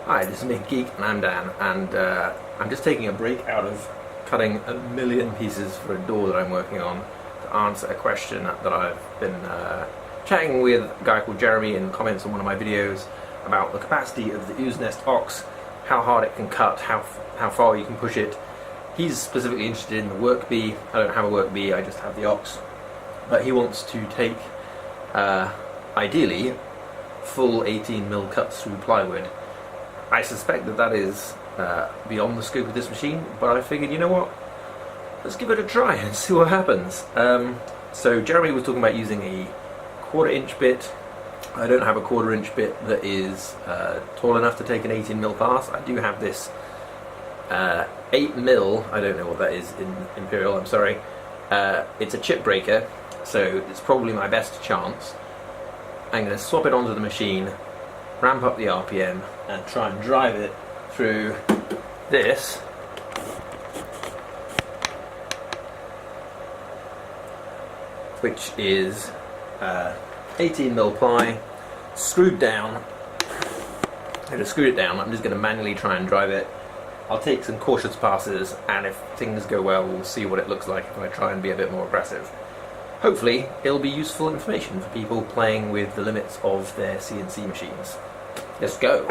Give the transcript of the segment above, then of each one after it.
Hi, this is Nick Geek and I'm Dan, and I'm just taking a break out of cutting a million pieces for a door that I'm working on to answer a question that I've been chatting with a guy called Jeremy in comments on one of my videos about the capacity of the ooznest ox, how hard it can cut, how far you can push it. He's specifically interested in the workbee. I don't have a workbee, I just have the ox, but he wants to take ideally full 18mm cuts through plywood. I suspect that is beyond the scope of this machine, but I figured, you know what, let's give it a try and see what happens. So Jeremy was talking about using a 1/4" bit. I don't have a 1/4" bit that is tall enough to take an 18mm pass. I do have this 8mm, I don't know what that is in Imperial, I'm sorry. It's a chip breaker, so it's probably my best chance. I'm going to swap it onto the machine, ramp up the RPM and try and drive it through this which is 18mm ply screwed down. I just screwed it down. I'm just going to manually try and drive it. I'll take some cautious passes, and if things go well we'll see what it looks like if I try and be a bit more aggressive. Hopefully it'll be useful information for people playing with the limits of their CNC machines. Let's go.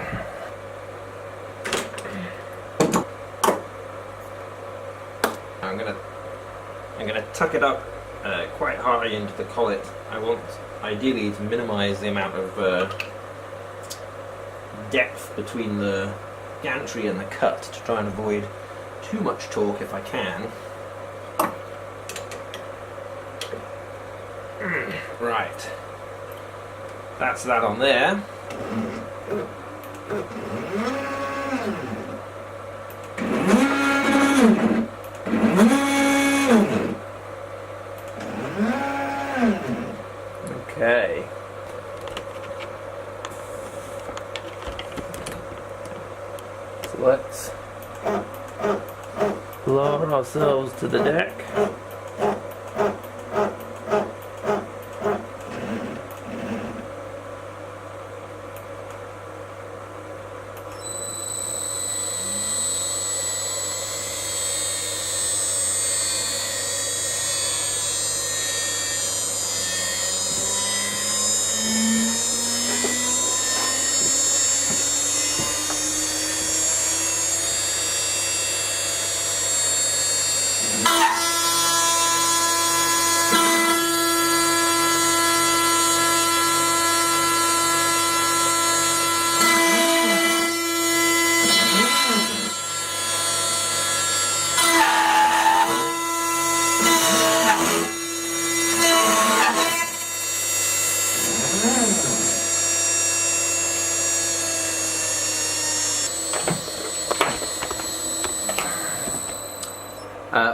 I'm gonna tuck it up quite high into the collet. I want ideally to minimize the amount of depth between the gantry and the cut to try and avoid too much torque if I can. Right, that's that on there. Okay. So let's lower ourselves to the deck.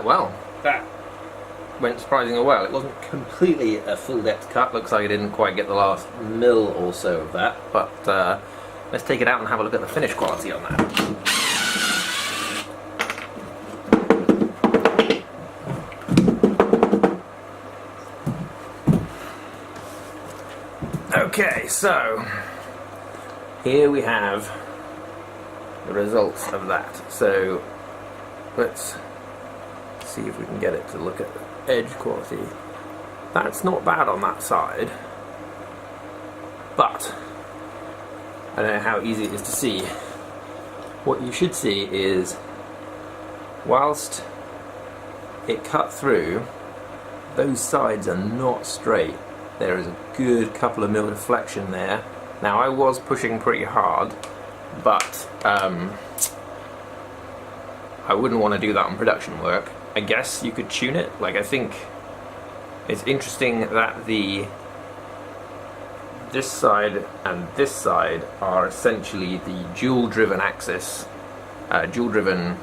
Well, that went surprisingly well. It wasn't completely a full depth cut. Looks like I didn't quite get the last mil or so of that, but let's take it out and have a look at the finish quality on that. Okay, so here we have the results of that. So let's see if we can get it to look at the edge quality. That's not bad on that side, but I don't know how easy it is to see. What you should see is, whilst it cut through, those sides are not straight. There is a good couple of mil deflection there. Now I was pushing pretty hard, but I wouldn't want to do that on production work. I guess you could tune it. Like, I think it's interesting that this side and this side are essentially the dual-driven axis, dual-driven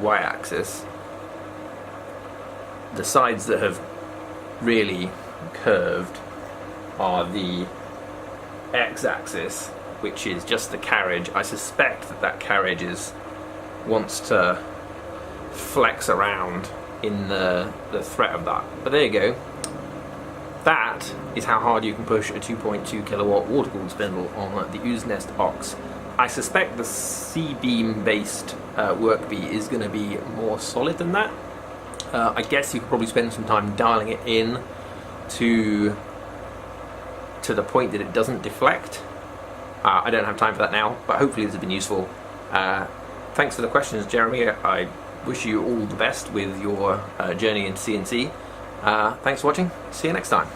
y-axis. The sides that have really curved are the x-axis, which is just the carriage. I suspect that carriage wants to flex around in the threat of that. But there you go. That is how hard you can push a 2.2 kilowatt water-cooled spindle on the ooznest ox. I suspect the C-beam based workbee is going to be more solid than that. I guess you could probably spend some time dialing it in to the point that it doesn't deflect. I don't have time for that now, but hopefully this has been useful. Thanks for the questions, Jeremy. I wish you all the best with your journey into CNC. Thanks for watching. See you next time.